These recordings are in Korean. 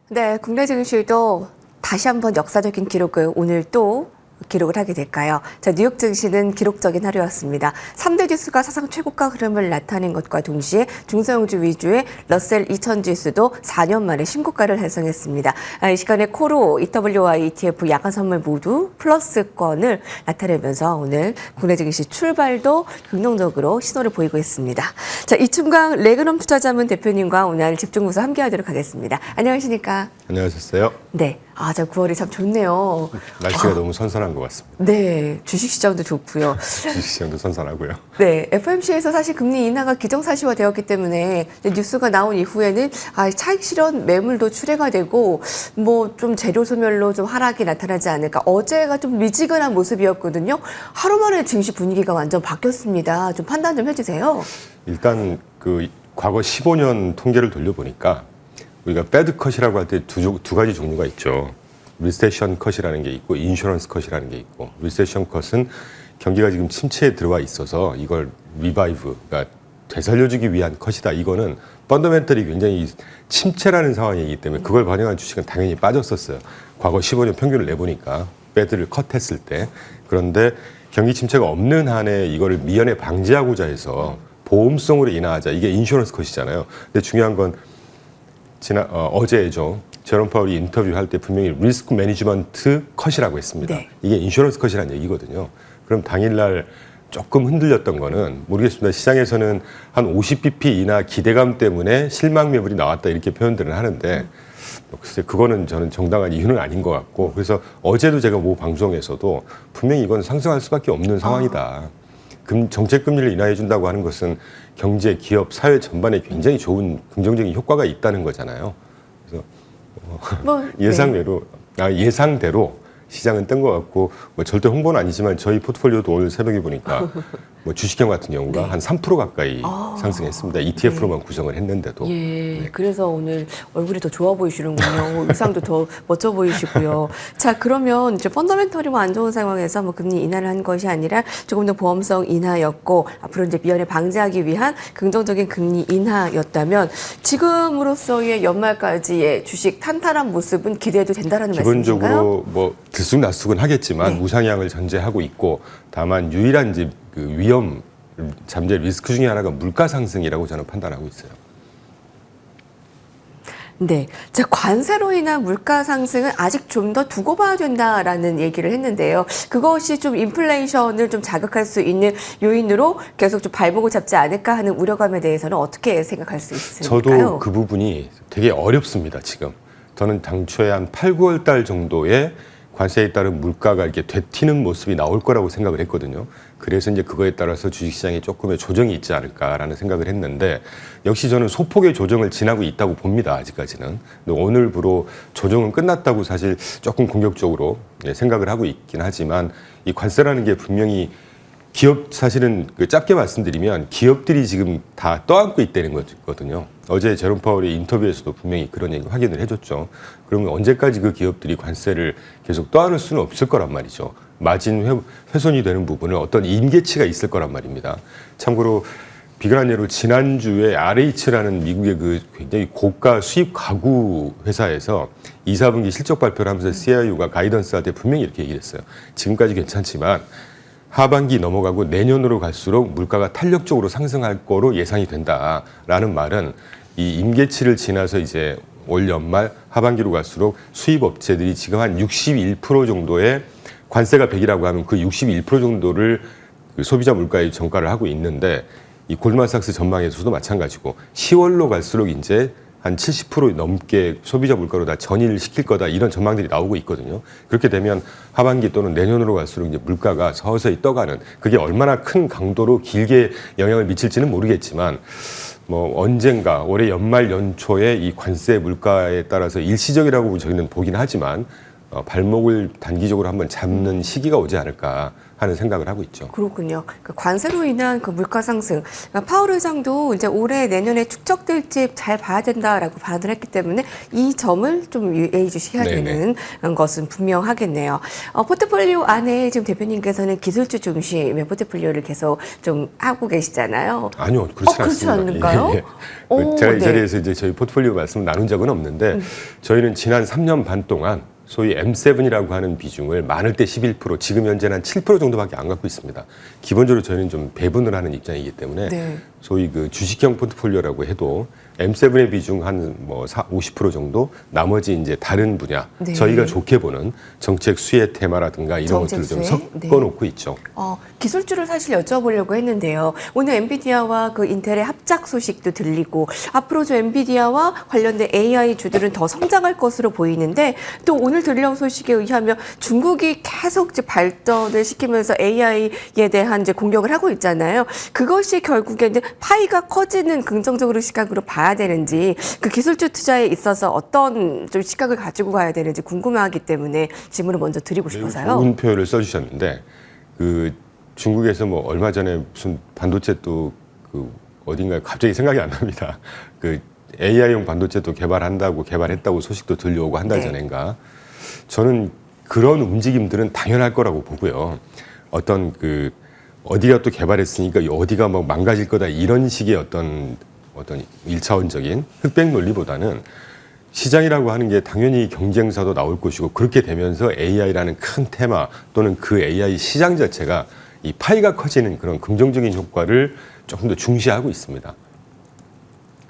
네, 국내 증시도 다시 한번 역사적인 기록을 오늘 또 기록을 하게 될까요? 자, 뉴욕 증시는 기록적인 하루였습니다. 3대 지수가 사상 최고가 흐름을 나타낸 것과 동시에 중소형주 위주의 러셀 2000 지수도 4년 만에 신고가를 달성했습니다. 이 시간에 코로, EWI, ETF, 야간 선물 모두 플러스권을 나타내면서 오늘 국내 증시 출발도 긍정적으로 신호를 보이고 있습니다. 자, 이충강 레그넘 투자자문 대표님과 오늘 집중구서 함께하도록 하겠습니다. 안녕하십니까? 안녕하셨어요? 네. 아, 자, 9월이 참 좋네요. 날씨가 너무 선선한 것 같습니다. 네, 주식시장도 좋고요. 주식시장도 선선하고요. 네, FOMC에서 사실 금리 인하가 기정사실화되었기 때문에 뉴스가 나온 이후에는 차익 실현 매물도 출회가 되고 뭐 좀 재료 소멸로 좀 하락이 나타나지 않을까. 어제가 좀 미지근한 모습이었거든요. 하루 만에 증시 분위기가 완전 바뀌었습니다. 좀 판단 좀 해주세요. 일단 그 과거 15년 통계를 돌려보니까 우리가 배드 컷이라고 할 때 두 가지 종류가 있죠. 리세션 컷이라는 게 있고 인슈런스 컷이라는 게 있고, 리세션 컷은 경기가 지금 침체에 들어와 있어서 이걸 리바이브, 그러니까 되살려주기 위한 컷이다. 이거는 펀더멘털이 굉장히 침체라는 상황이기 때문에 그걸 반영한 주식은 당연히 빠졌었어요. 과거 15년 평균을 내보니까 배드를 컷했을 때. 그런데 경기 침체가 없는 한에 이거를 미연에 방지하고자 해서 보험성으로 인하하자. 이게 인슈런스 컷이잖아요. 근데 중요한 건 어제죠. 제롬 파월이 인터뷰할 때 분명히 리스크 매니지먼트 컷이라고 했습니다. 네. 이게 인슈런스 컷이라는 얘기거든요. 그럼 당일날 조금 흔들렸던 거는 모르겠습니다. 시장에서는 한 50bp 이나 기대감 때문에 실망 매물이 나왔다 이렇게 표현들은 하는데 글쎄 그거는 저는 정당한 이유는 아닌 것 같고, 그래서 어제도 제가 모 방송에서도 분명히 이건 상승할 수밖에 없는 상황이다. 정책 금리를 인하해 준다고 하는 것은 경제, 기업, 사회 전반에 굉장히 좋은 긍정적인 효과가 있다는 거잖아요. 그래서 예상대로 시장은 뜬 것 같고, 뭐 절대 홍보는 아니지만 저희 포트폴리오도 오늘 새벽에 보니까 뭐 주식형 같은 경우가 네. 한 3% 가까이 상승했습니다. ETF로만 구성을 했는데도. 예, 네. 그래서 오늘 얼굴이 더 좋아 보이시는군요. 의상도 더 멋져 보이시고요. 자, 그러면 이제 펀더멘털이 안 좋은 상황에서 뭐 금리 인하를 한 것이 아니라 조금 더 보험성 인하였고, 앞으로 이제 미연에 방지하기 위한 긍정적인 금리 인하였다면 지금으로서의 연말까지의 주식 탄탄한 모습은 기대해도 된다라는 말씀이신가요? 기본적으로 뭐 들쑥날쑥은 하겠지만 네. 우상향을 전제하고 있고, 다만 유일한 이제 그 위험 잠재 리스크 중에 하나가 물가 상승이라고 저는 판단하고 있어요. 네, 자, 관세로 인한 물가 상승은 아직 좀 더 두고 봐야 된다라는 얘기를 했는데요. 그것이 좀 인플레이션을 좀 자극할 수 있는 요인으로 계속 좀 발목을 잡지 않을까 하는 우려감에 대해서는 어떻게 생각할 수 있을까요? 저도 그 부분이 되게 어렵습니다, 지금. 저는 당초에 한 8, 9월 달 정도에 관세에 따른 물가가 이렇게 되튀는 모습이 나올 거라고 생각을 했거든요. 그래서 이제 그거에 따라서 주식시장에 조금의 조정이 있지 않을까라는 생각을 했는데, 역시 저는 소폭의 조정을 지나고 있다고 봅니다, 아직까지는. 근데 오늘부로 조정은 끝났다고 사실 조금 공격적으로 생각을 하고 있긴 하지만, 이 관세라는 게 분명히 기업, 사실은 짧게 말씀드리면 기업들이 지금 다 떠안고 있다는 거거든요. 어제 제롬 파월이 인터뷰에서도 분명히 그런 얘기 확인을 해줬죠. 그러면 언제까지 그 기업들이 관세를 계속 떠안을 수는 없을 거란 말이죠. 마진 훼손이 되는 부분은 어떤 임계치가 있을 거란 말입니다. 참고로 비근한 예로 지난주에 RH라는 미국의 그 굉장히 고가 수입 가구 회사에서 2, 4분기 실적 발표를 하면서 CIO가 가이던스할 때 분명히 이렇게 얘기를 했어요. 지금까지 괜찮지만 하반기 넘어가고 내년으로 갈수록 물가가 탄력적으로 상승할 거로 예상이 된다라는 말은 이 임계치를 지나서 이제 올 연말 하반기로 갈수록 수입 업체들이 지금 한 61% 정도의 관세가 100이라고 하면 그 61% 정도를 그 소비자 물가에 전가를 하고 있는데, 이 골드만삭스 전망에서도 마찬가지고 10월로 갈수록 이제 한 70% 넘게 소비자 물가로 다 전이를 시킬 거다, 이런 전망들이 나오고 있거든요. 그렇게 되면 하반기 또는 내년으로 갈수록 이제 물가가 서서히 떠가는, 그게 얼마나 큰 강도로 길게 영향을 미칠지는 모르겠지만 뭐 언젠가 올해 연말 연초에 이 관세 물가에 따라서 일시적이라고 저희는 보긴 하지만 발목을 단기적으로 한번 잡는 시기가 오지 않을까 하는 생각을 하고 있죠. 그렇군요. 그 관세로 인한 그 물가 상승, 그러니까 파월 의장도 이제 올해 내년에 축적될지 잘 봐야 된다라고 발언을 했기 때문에 이 점을 좀 예의주시해야 되는 것은 분명하겠네요. 포트폴리오 안에 지금 대표님께서는 기술주 중심의 포트폴리오를 계속 좀 하고 계시잖아요. 아니요, 그렇지 그렇지 않습니다. 않을까요? 예, 예. 오, 제가 이 네. 자리에서 이제 저희 포트폴리오 말씀을 나눈 적은 없는데 저희는 지난 3년 반 동안 소위 M7이라고 하는 비중을 많을 때 11%, 지금 현재는 한 7% 정도밖에 안 갖고 있습니다. 기본적으로 저희는 좀 배분을 하는 입장이기 때문에 네. 소위 그 주식형 포트폴리오라고 해도 M7의 비중 한 뭐 50% 정도, 나머지 이제 다른 분야, 네. 저희가 좋게 보는 정책 수혜 테마라든가 이런 정책 것들을 좀 수혜? 섞어놓고 있죠. 기술주를 사실 여쭤보려고 했는데요. 오늘 엔비디아와 그 인텔의 합작 소식도 들리고 앞으로 저 엔비디아와 관련된 AI 주들은 더 성장할 것으로 보이는데 또 오늘 들려온 소식에 의하면 중국이 계속 이제 발전을 시키면서 AI에 대한 이제 공격을 하고 있잖아요. 그것이 결국에는 파이가 커지는 긍정적으로 시각으로 봐야 되는지 그 기술주 투자에 있어서 어떤 좀 시각을 가지고 가야 되는지 궁금하기 때문에 질문을 먼저 드리고 싶어서요. 좋은 표현을 써주셨는데 그 중국에서 뭐 얼마 전에 무슨 반도체 또 그 어딘가에 갑자기 생각이 안 납니다. 그 AI용 반도체 또 개발했다고 소식도 들려오고 한 달 네. 전인가. 저는 그런 움직임들은 당연할 거라고 보고요. 어떤 그 어디가 또 개발했으니까 어디가 뭐 망가질 거다 이런 식의 어떤 일차원적인 흑백 논리보다는 시장이라고 하는 게 당연히 경쟁사도 나올 것이고 그렇게 되면서 AI라는 큰 테마 또는 그 AI 시장 자체가 이 파이가 커지는 그런 긍정적인 효과를 조금 더 중시하고 있습니다.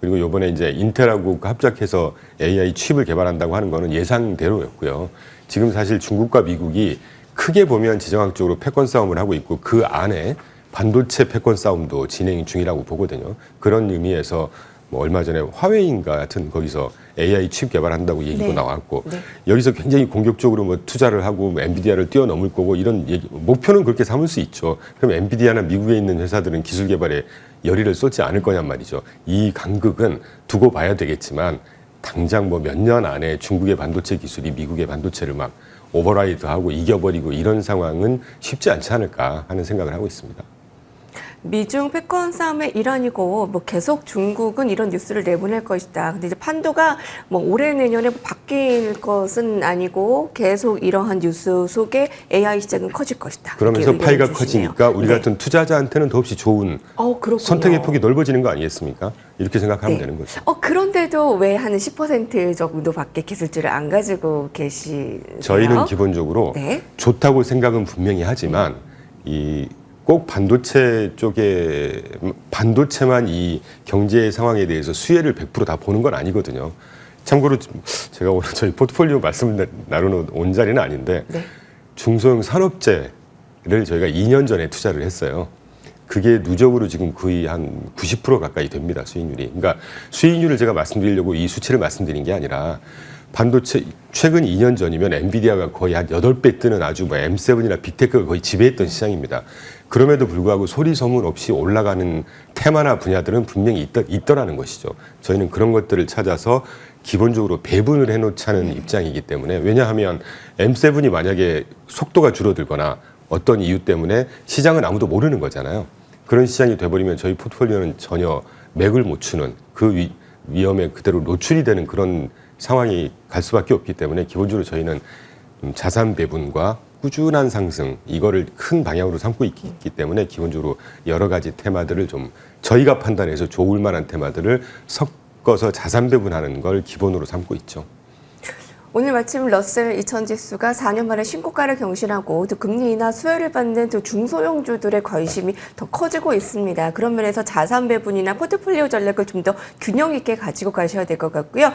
그리고 이번에 이제 인텔하고 합작해서 AI 칩을 개발한다고 하는 거는 예상대로였고요. 지금 사실 중국과 미국이 크게 보면 지정학적으로 패권 싸움을 하고 있고 그 안에 반도체 패권 싸움도 진행 중이라고 보거든요. 그런 의미에서 뭐 얼마 전에 화웨이인가 하여튼 거기서 AI 칩 개발한다고 얘기도 네. 나왔고 네. 여기서 굉장히 공격적으로 뭐 투자를 하고 뭐 엔비디아를 뛰어넘을 거고 이런 얘기, 목표는 그렇게 삼을 수 있죠. 그럼 엔비디아나 미국에 있는 회사들은 기술 개발에 열의를 쏟지 않을 거냔 말이죠. 이 간극은 두고 봐야 되겠지만 당장 뭐 몇 년 안에 중국의 반도체 기술이 미국의 반도체를 막 오버라이드하고 이겨버리고 이런 상황은 쉽지 않지 않을까 하는 생각을 하고 있습니다. 미중 패권 싸움의 일환이고 뭐 계속 중국은 이런 뉴스를 내보낼 것이다. 근데 이제 판도가 뭐 올해 내년에 바뀔 것은 아니고 계속 이러한 뉴스 속에 AI 시장은 커질 것이다. 그러면서 이렇게 파이가 의견을 주시네요. 커지니까 우리 네. 같은 투자자한테는 더없이 좋은 그렇군요. 선택의 폭이 넓어지는 거 아니겠습니까? 이렇게 생각하면 네. 되는 거죠. 그런데도 왜 한 10% 정도밖에 기술주를 안 가지고 계시세요? 저희는 기본적으로 네. 좋다고 생각은 분명히 하지만 이 꼭 반도체 쪽에 반도체만 이 경제 상황에 대해서 수혜를 100% 다 보는 건 아니거든요. 참고로 제가 오늘 저희 포트폴리오 말씀 나누는 온 자리는 아닌데 네. 중소형 산업재를 저희가 2년 전에 투자를 했어요. 그게 누적으로 지금 거의 한 90% 가까이 됩니다. 수익률이. 그러니까 수익률을 제가 말씀드리려고 이 수치를 말씀드린 게 아니라 반도체 최근 2년 전이면 엔비디아가 거의 한 8배 뜨는 아주 뭐 M7이나 빅테크가 거의 지배했던 시장입니다. 그럼에도 불구하고 소리 소문 없이 올라가는 테마나 분야들은 분명히 있더라는 것이죠. 저희는 그런 것들을 찾아서 기본적으로 배분을 해놓자는 입장이기 때문에 왜냐하면 M7이 만약에 속도가 줄어들거나 어떤 이유 때문에 시장은 아무도 모르는 거잖아요. 그런 시장이 돼버리면 저희 포트폴리오는 전혀 맥을 못 추는 그 위험에 그대로 노출이 되는 그런 상황이 갈 수밖에 없기 때문에 기본적으로 저희는 자산 배분과 꾸준한 상승 이거를 큰 방향으로 삼고 있기 때문에 기본적으로 여러 가지 테마들을 좀 저희가 판단해서 좋을 만한 테마들을 섞어서 자산 배분하는 걸 기본으로 삼고 있죠. 오늘 마침 러셀 2000 지수가 4년 만에 신고가를 경신하고 또 금리 인하 수혜를 받는 또 중소형주들의 관심이 더 커지고 있습니다. 그런 면에서 자산 배분이나 포트폴리오 전략을 좀 더 균형 있게 가지고 가셔야 될 것 같고요.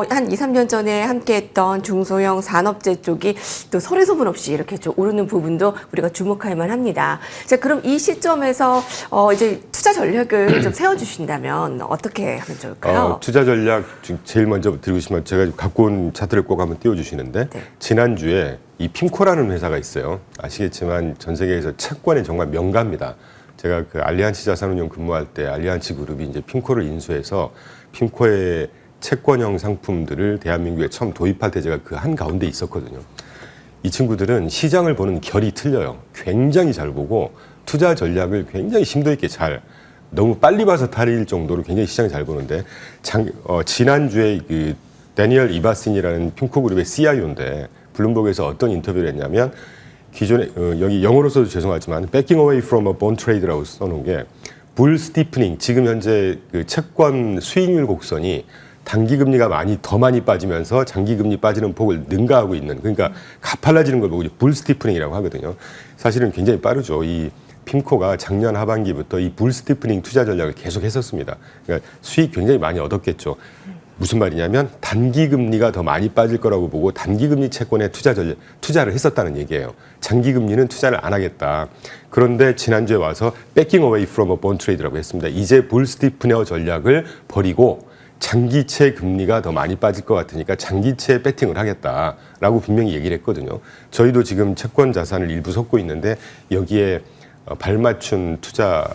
한 2, 3년 전에 함께했던 중소형 산업재 쪽이 또 소리 소문 없이 이렇게 좀 오르는 부분도 우리가 주목할 만합니다. 자, 그럼 이 시점에서 이제 투자 전략을 좀 세워주신다면 어떻게 하면 좋을까요? 투자 전략 제일 먼저 드리고 싶으면 제가 갖고 온 차트를 꼭 한번 띄워주시는데 네. 지난주에 이 핌코라는 회사가 있어요. 아시겠지만 전 세계에서 채권의 정말 명가입니다. 제가 그 알리안츠 자산운용 근무할 때 알리안츠 그룹이 이제 핌코를 인수해서 핌코의 채권형 상품들을 대한민국에 처음 도입할 때 제가 그 한 가운데 있었거든요. 이 친구들은 시장을 보는 결이 틀려요. 굉장히 잘 보고 투자 전략을 굉장히 심도 있게 너무 빨리 봐서 탈일 정도로 굉장히 시장을 잘 보는데 지난주에 그 데니얼 이바슨이라는 핑코그룹의 CIO인데 블룸버그에서 어떤 인터뷰를 했냐면 기존에 여기 영어로 써도 죄송하지만 backing away from a bond trade라고 써놓은 게 불 스티프닝 지금 현재 그 채권 수익률 곡선이 단기 금리가 더 많이 빠지면서 장기 금리 빠지는 폭을 능가하고 있는 그러니까 가팔라지는 걸 보고 불 스티프닝이라고 하거든요. 사실은 굉장히 빠르죠. 이 핌코가 작년 하반기부터 이 불 스티프닝 투자 전략을 계속 했었습니다. 그러니까 수익 굉장히 많이 얻었겠죠. 무슨 말이냐면 단기 금리가 더 많이 빠질 거라고 보고 단기 금리 채권에 투자를 했었다는 얘기예요. 장기 금리는 투자를 안 하겠다. 그런데 지난주에 와서 backing away from a bond trade라고 했습니다. 이제 불 스티프너 전략을 버리고 장기채 금리가 더 많이 빠질 것 같으니까 장기채에 배팅을 하겠다라고 분명히 얘기를 했거든요. 저희도 지금 채권 자산을 일부 섞고 있는데 여기에 발맞춘 투자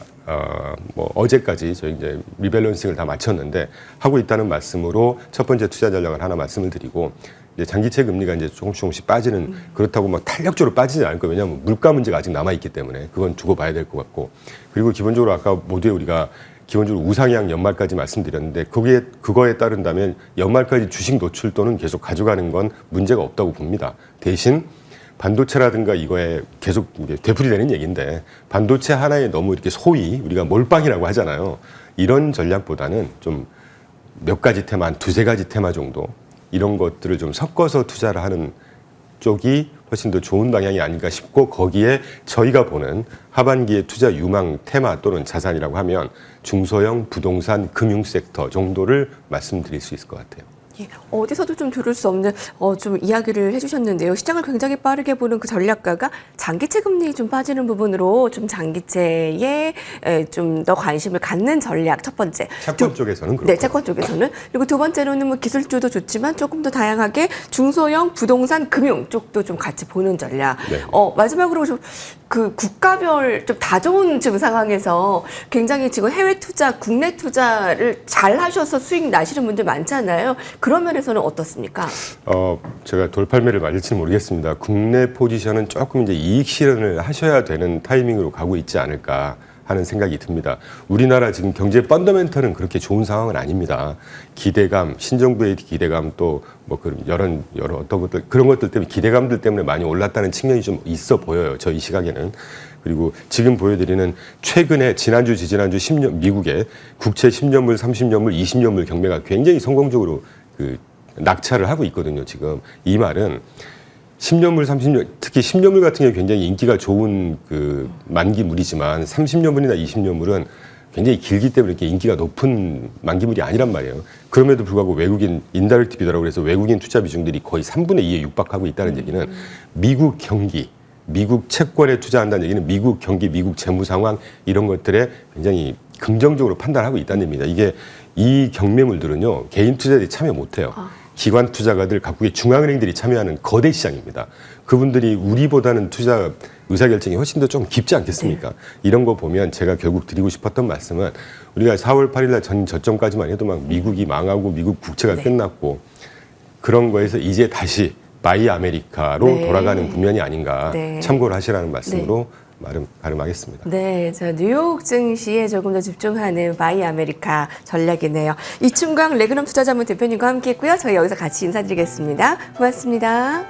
어제까지 저희 이제 리밸런싱을 다 마쳤는데 하고 있다는 말씀으로 첫 번째 투자 전략을 하나 말씀을 드리고 이제 장기채 금리가 이제 조금씩 빠지는 그렇다고 막 탄력적으로 빠지지 않을 거예요. 왜냐하면 물가 문제가 아직 남아 있기 때문에 그건 두고 봐야 될 것 같고 그리고 기본적으로 아까 모두에 우리가 기본적으로 우상향 연말까지 말씀드렸는데 그거에 따른다면 연말까지 주식 노출 또는 계속 가져가는 건 문제가 없다고 봅니다. 대신 반도체라든가 이거에 계속 되풀이되는 얘기인데 반도체 하나에 너무 이렇게 소위 우리가 몰빵이라고 하잖아요. 이런 전략보다는 좀 몇 가지 테마, 한 두세 가지 테마 정도 이런 것들을 좀 섞어서 투자를 하는 쪽이 훨씬 더 좋은 방향이 아닐까 싶고 거기에 저희가 보는 하반기의 투자 유망 테마 또는 자산이라고 하면 중소형 부동산 금융 섹터 정도를 말씀드릴 수 있을 것 같아요. 예, 어디서도 좀 들을 수 없는 좀 이야기를 해주셨는데요. 시장을 굉장히 빠르게 보는 그 전략가가 장기채 금리 좀 빠지는 부분으로 좀 장기채에 좀 더 관심을 갖는 전략 첫 번째. 채권 쪽에서는 그렇고. 네, 채권 쪽에서는 그리고 두 번째로는 뭐 기술주도 좋지만 조금 더 다양하게 중소형 부동산 금융 쪽도 좀 같이 보는 전략. 네. 마지막으로 좀 그 국가별 좀 다 좋은 지금 상황에서 굉장히 지금 해외 투자, 국내 투자를 잘 하셔서 수익 나시는 분들 많잖아요. 그런 면에서는 어떻습니까? 제가 돌팔매를 맞을지는 모르겠습니다. 국내 포지션은 조금 이제 이익 실현을 하셔야 되는 타이밍으로 가고 있지 않을까 하는 생각이 듭니다. 우리나라 지금 경제 펀더멘털은 그렇게 좋은 상황은 아닙니다. 기대감, 신정부의 기대감 또 뭐 여러 어떤 것들 그런 것들 때문에 기대감들 때문에 많이 올랐다는 측면이 좀 있어 보여요. 저희 시각에는. 그리고 지금 보여드리는 최근에 지난주, 지지난주 10년 미국의 국채 10년물, 30년물, 20년물 경매가 굉장히 성공적으로 낙찰을 하고 있거든요. 지금 이 말은 10년물, 30년, 특히 10년물 같은 경우 굉장히 인기가 좋은 그 만기물이지만 30년물이나 20년물은 굉장히 길기 때문에 이렇게 인기가 높은 만기물이 아니란 말이에요. 그럼에도 불구하고 외국인 인다이렉트 비더라고 해서 외국인 투자 비중들이 거의 3분의 2에 육박하고 있다는 얘기는 미국 경기, 미국 채권에 투자한다는 얘기는 미국 경기, 미국 재무 상황 이런 것들에 굉장히 긍정적으로 판단하고 있다는 얘기입니다. 이게 이 경매물들은요 개인 투자들이 참여 못해요. 기관 투자가들, 각국의 중앙은행들이 참여하는 거대 시장입니다. 그분들이 우리보다는 투자 의사결정이 훨씬 더 좀 깊지 않겠습니까? 네. 이런 거 보면 제가 결국 드리고 싶었던 말씀은 우리가 4월 8일 날 저점까지만 해도 막 미국이 망하고 미국 국채가 네. 끝났고 그런 거에서 이제 다시 바이 아메리카로 네. 돌아가는 국면이 아닌가 네. 참고를 하시라는 말씀으로 네. 발음하겠습니다. 네, 자 뉴욕 증시에 조금 더 집중하는 바이 아메리카 전략이네요. 이충광 레그넘 투자자문 대표님과 함께했고요. 저희 여기서 같이 인사드리겠습니다. 고맙습니다.